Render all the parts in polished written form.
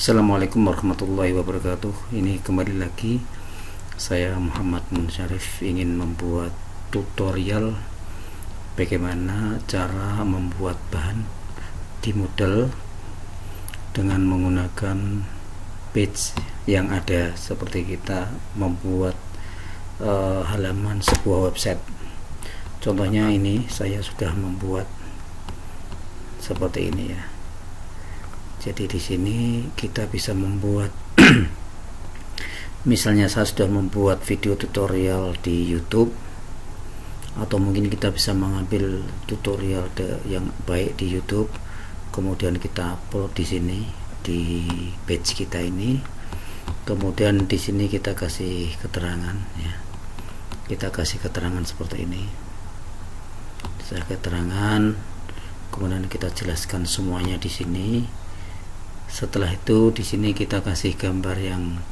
Assalamualaikum warahmatullahi wabarakatuh. Ini kembali lagi saya Muhammad Munsyarif ingin membuat tutorial bagaimana cara membuat bahan di Moodle dengan menggunakan page yang ada, seperti kita membuat halaman sebuah website. Contohnya ini saya sudah membuat seperti ini ya. Jadi di sini kita bisa membuat misalnya saya sudah membuat video tutorial di YouTube, atau mungkin kita bisa mengambil tutorial yang baik di YouTube, kemudian kita upload di sini di page kita ini. Kemudian di sini kita kasih keterangan ya. Kita kasih keterangan seperti ini. Saya keterangan, kemudian kita jelaskan semuanya di sini. Setelah itu di sini kita kasih gambar yang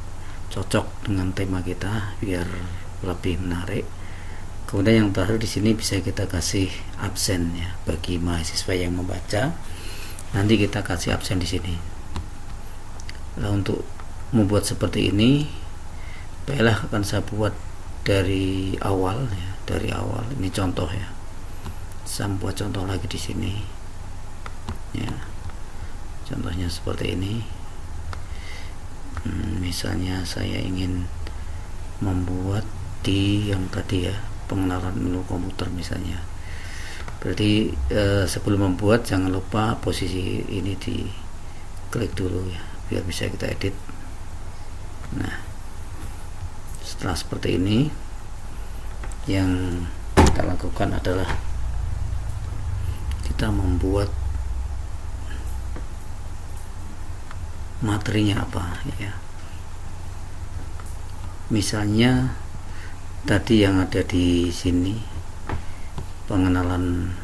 cocok dengan tema kita biar lebih menarik. Kemudian yang terakhir di sini bisa kita kasih absen ya, bagi mahasiswa yang membaca. Nanti kita kasih absen di sini. Nah, untuk membuat seperti ini, baiklah akan saya buat dari awal ya, dari awal. Ini contoh ya. Saya buat contoh lagi di sini. Ya. Contohnya seperti ini. Misalnya saya ingin membuat di yang tadi ya, pengenalan menu komputer misalnya. Berarti sebelum membuat jangan lupa posisi ini di klik dulu ya, biar bisa kita edit. Nah, setelah seperti ini, yang kita lakukan adalah kita membuat materinya apa ya. Misalnya tadi yang ada di sini, pengenalan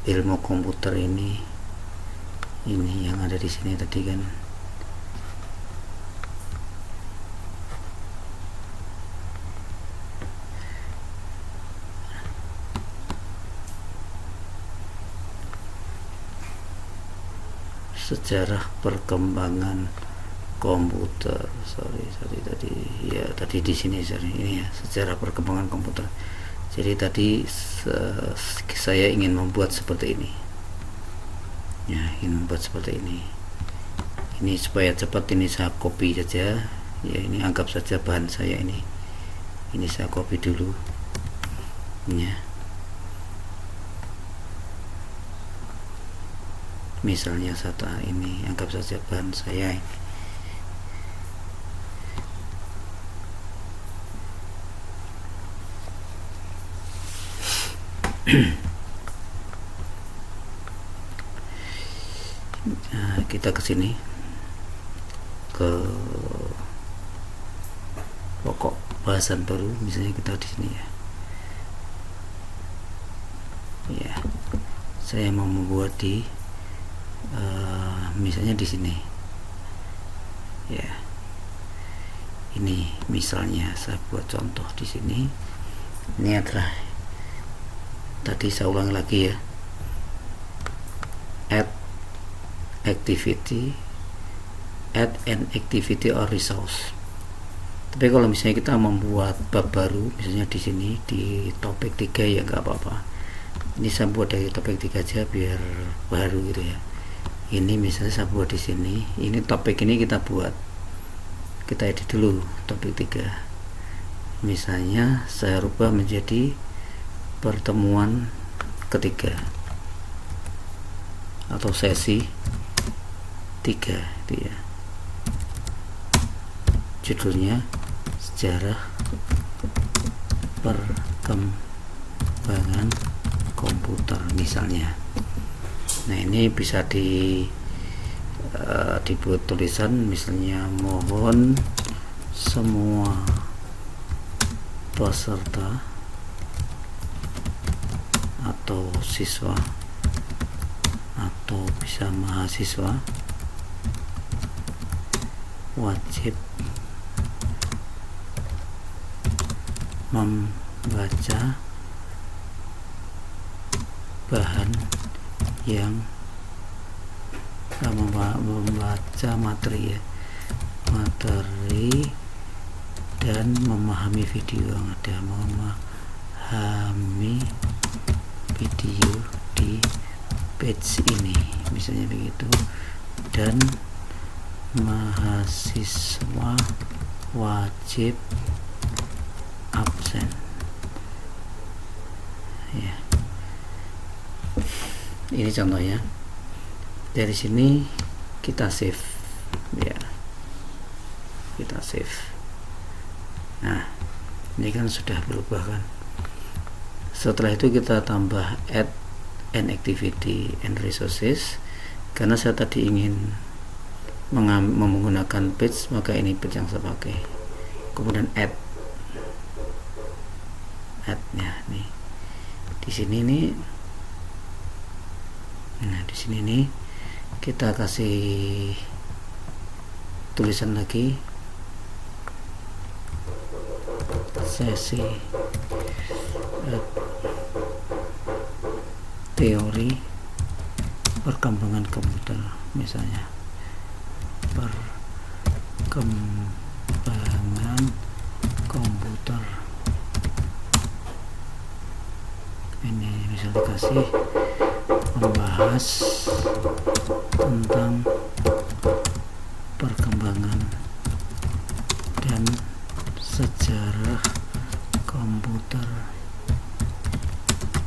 ilmu komputer ini yang ada di sini tadi kan. Sejarah perkembangan komputer, tadi ya, tadi di sini ini ya, sejarah perkembangan komputer. Jadi tadi saya ingin membuat seperti ini ya, ingin membuat seperti ini supaya cepat. Ini saya copy saja ya, ini anggap saja bahan saya ini saya copy dulu ya. Misalnya satu ini anggap saja bahan saya ini. Nah, kita ke sini ke pokok bahasan baru, misalnya kita di sini ya. Ya, saya mau membuat di misalnya di sini ya. Ini misalnya saya buat contoh di sini. Ini adalah tadi, saya ulang lagi ya, add an activity or resource. Tapi kalau misalnya kita membuat bab baru, misalnya di sini di topik 3 ya nggak apa-apa. Ini saya buat dari topik 3 aja biar baru gitu ya. Ini misalnya saya buat di sini, ini topik ini kita edit dulu topik 3. Misalnya saya rubah menjadi pertemuan ketiga atau sesi 3 itu ya. Judulnya sejarah perkembangan komputer misalnya. Nah, ini bisa dibuat tulisan misalnya, mohon semua peserta atau siswa atau bisa mahasiswa wajib membaca bahan yang membaca materi ya, materi dan memahami video yang ada, memahami video di page ini misalnya begitu. Dan mahasiswa wajib absen ya. Ini contohnya. Dari sini kita save ya, kita save. Nah, ini kan sudah berubah kan. Setelah itu kita tambah add an activity and resources, karena saya tadi ingin menggunakan page, maka ini page yang saya pakai. Kemudian add nya nih di sini nih. Nah, di sini nih kita kasih tulisan lagi, sesi teori perkembangan komputer misalnya, perkembangan komputer. Ini bisa dikasih membahas tentang perkembangan dan sejarah komputer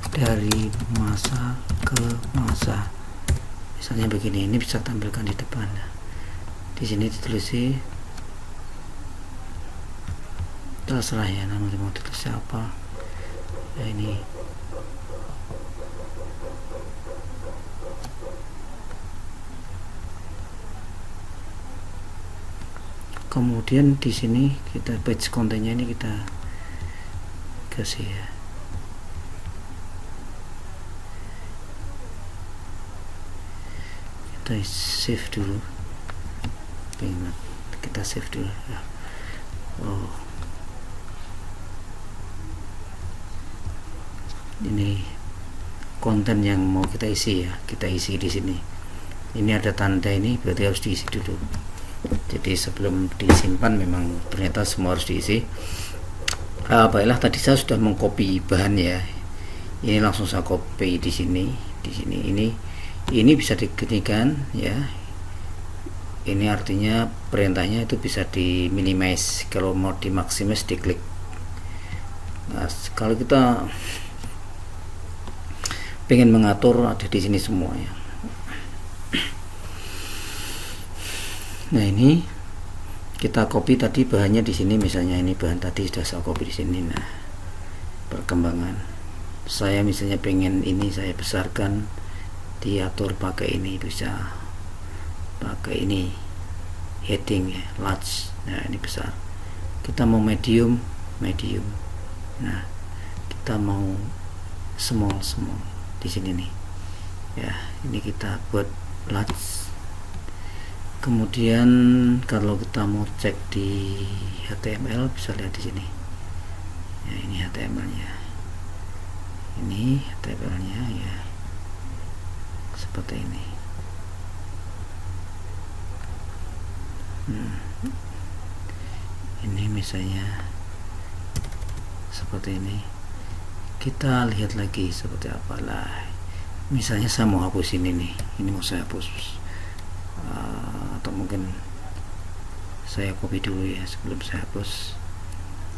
dari masa ke masa. Misalnya begini, ini bisa tampilkan di depan. Di sini ditulis, terserah ya, nama mau ditulis apa ya. Ini kemudian di sini kita page kontennya ini kita kasih ya. Kita save dulu, ingat kita save dulu ya. Oh, ini konten yang mau kita isi ya, kita isi di sini. Ini ada tanda ini, berarti harus diisi dulu. Jadi sebelum disimpan memang ternyata semua harus diisi. Baiklah, tadi saya sudah mengcopy bahan ya. Ini langsung saya copy di sini, ini bisa diketikkan ya. Ini artinya perintahnya itu bisa di minimize, kalau mau di maximize diklik. Nah, kalau kita pengen mengatur, ada di sini semua ya. Nah, ini kita copy tadi bahannya di sini, misalnya ini bahan tadi sudah saya copy di sini. Nah, perkembangan saya misalnya pengen ini saya besarkan, diatur pakai ini, bisa pakai ini heading ya, large. Nah, ini besar. Kita mau medium. Nah, kita mau small di sini nih ya. Ini kita buat large. Kemudian kalau kita mau cek di HTML bisa lihat di sini ya, ini HTML-nya, ini HTML-nya ya, seperti ini. Ini misalnya seperti ini. Kita lihat lagi seperti apalah. Misalnya saya mau hapus ini nih, ini mau saya hapus. Atau mungkin saya copy dulu ya, sebelum saya hapus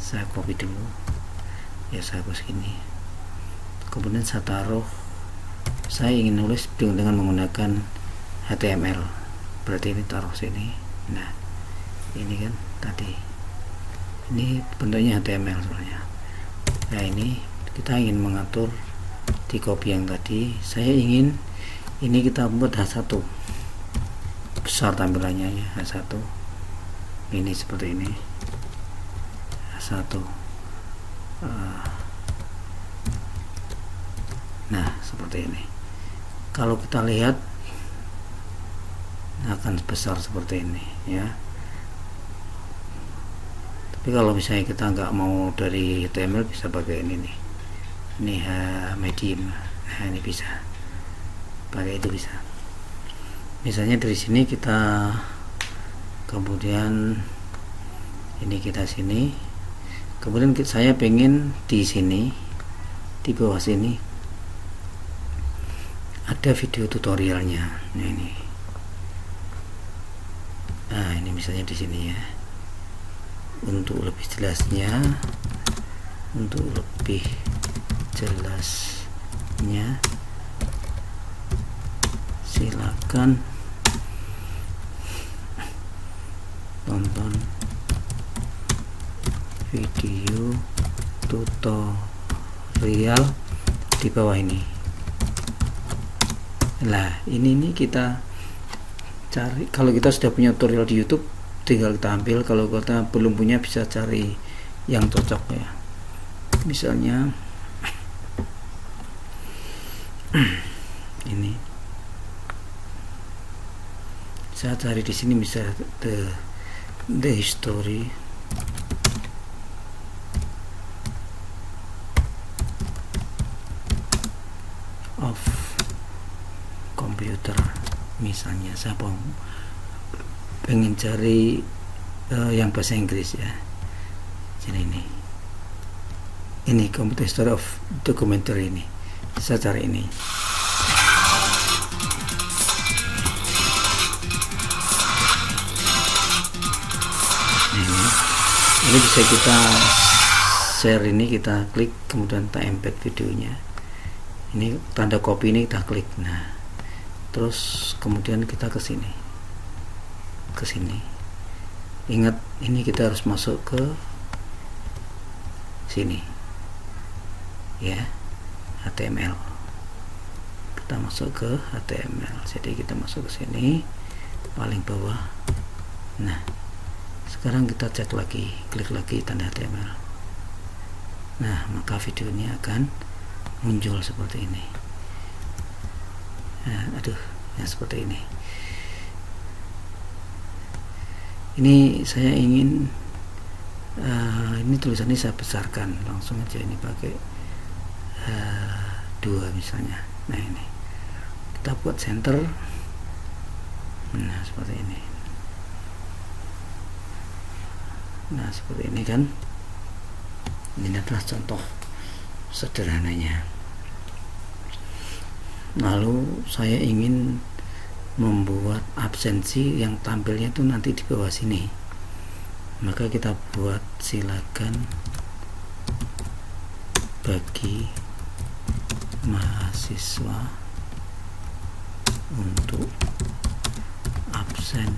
saya copy dulu ya, saya hapus ini. Kemudian saya taruh, saya ingin nulis dengan menggunakan HTML, berarti ini taruh sini. Nah, ini kan tadi ini bentuknya HTML sebenarnya. Nah, ini kita ingin mengatur di copy yang tadi, saya ingin ini kita buat H1 besar tampilannya ya, H1 ini seperti ini, H1. Nah, seperti ini. Kalau kita lihat akan besar seperti ini ya. Tapi kalau misalnya kita nggak mau dari HTML, bisa pakai ini nih, ini medium. Nah, ini bisa pakai, itu bisa. Misalnya dari sini kita, kemudian ini kita sini, kemudian saya pengen di sini, di bawah sini ada video tutorialnya. Nah ini, nah ini misalnya di sini ya. Untuk lebih jelasnya, silakan tonton video tutorial di bawah ini. Nah ini kita cari. Kalau kita sudah punya tutorial di YouTube, tinggal kita ambil. Kalau kita belum punya, bisa cari yang cocok ya. Misalnya ini saya cari di sini, misalnya the history of computer. Misalnya saya pengen cari yang bahasa Inggris ya. Jadi ini computer history of documentary, ini saya cari ini. Ini bisa kita share, ini kita klik, kemudian kita embed videonya. Ini tanda copy, ini kita klik. Nah terus kemudian kita ke sini. Ingat, ini kita harus masuk ke sini ya, HTML. Kita masuk ke HTML. Jadi kita masuk ke sini paling bawah. Nah sekarang kita cek lagi, klik lagi tanda HTML. Nah maka videonya akan muncul seperti ini. Nah, ya seperti ini. Ini saya ingin ini tulisannya saya besarkan, langsung aja ini pakai 2 misalnya. Nah ini kita buat center. Nah seperti ini. Nah seperti ini kan. Ini adalah contoh sederhananya. Lalu saya ingin membuat absensi yang tampilnya itu nanti di bawah sini, maka kita buat silakan bagi mahasiswa untuk absen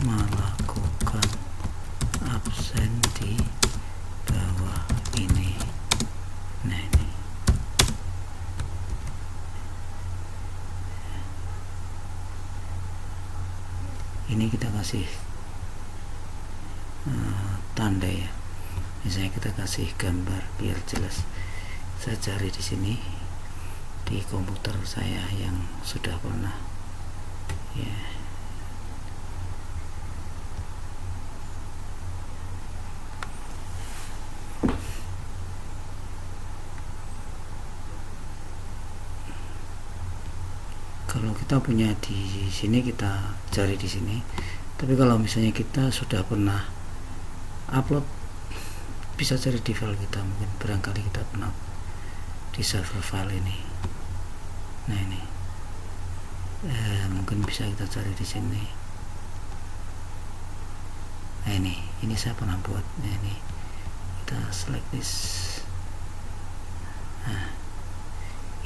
melakukan absen di bawah ini. Nah ini kita kasih tanda ya. Misalnya kita kasih gambar biar jelas. Saya cari di sini di komputer saya yang sudah pernah ya. Kalau kita punya di sini, kita cari di sini. Tapi kalau misalnya kita sudah pernah upload, bisa cari di file kita. Mungkin barangkali kita pernah di server file ini. Nah ini mungkin bisa kita cari di sini. Nah ini saya pernah buat. Nah ini kita select this. Nah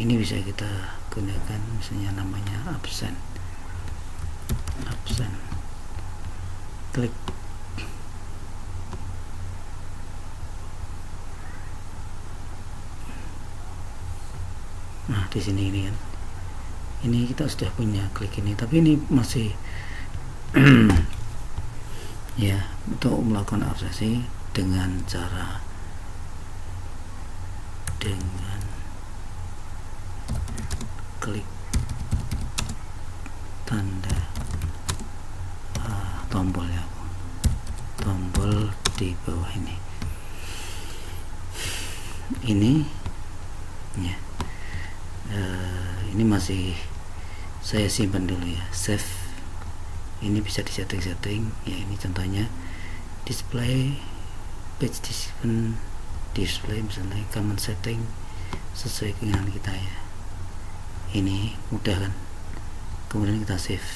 ini bisa kita gunakan, misalnya namanya absen, klik. Nah di sini ini kan, ini kita sudah punya, klik ini. Tapi ini masih ya, untuk melakukan absensi dengan cara klik tanda tombol ya, tombol di bawah ini ya. Ini masih saya simpan dulu ya, save. Ini bisa di setting-setting ya. Ini contohnya display page display misalnya common setting sesuai keinginan kita ya. Ini mudah kan, kemudian kita save.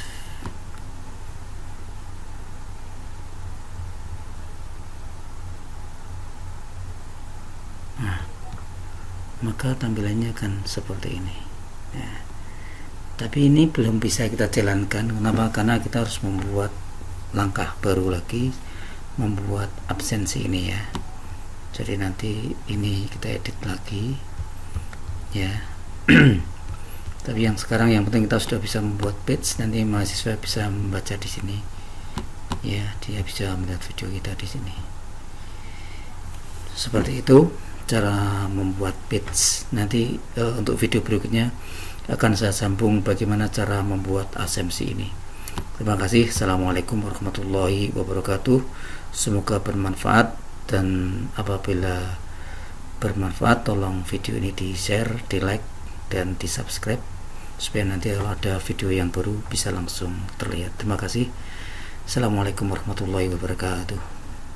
Nah, maka tampilannya akan seperti ini ya. Tapi ini belum bisa kita jalankan. Kenapa? Karena kita harus membuat langkah baru lagi, membuat absensi ini ya. Jadi nanti ini kita edit lagi ya. Tapi yang sekarang yang penting kita sudah bisa membuat page. Nanti mahasiswa bisa membaca di sini ya, dia bisa melihat video kita di sini. Seperti itu cara membuat page. Nanti untuk video berikutnya akan saya sambung bagaimana cara membuat ASMC ini. Terima kasih. Assalamualaikum warahmatullahi wabarakatuh. Semoga bermanfaat, dan apabila bermanfaat tolong video ini di share, di like, dan di subscribe supaya nanti kalau ada video yang baru bisa langsung terlihat. Terima kasih. Assalamualaikum warahmatullahi wabarakatuh.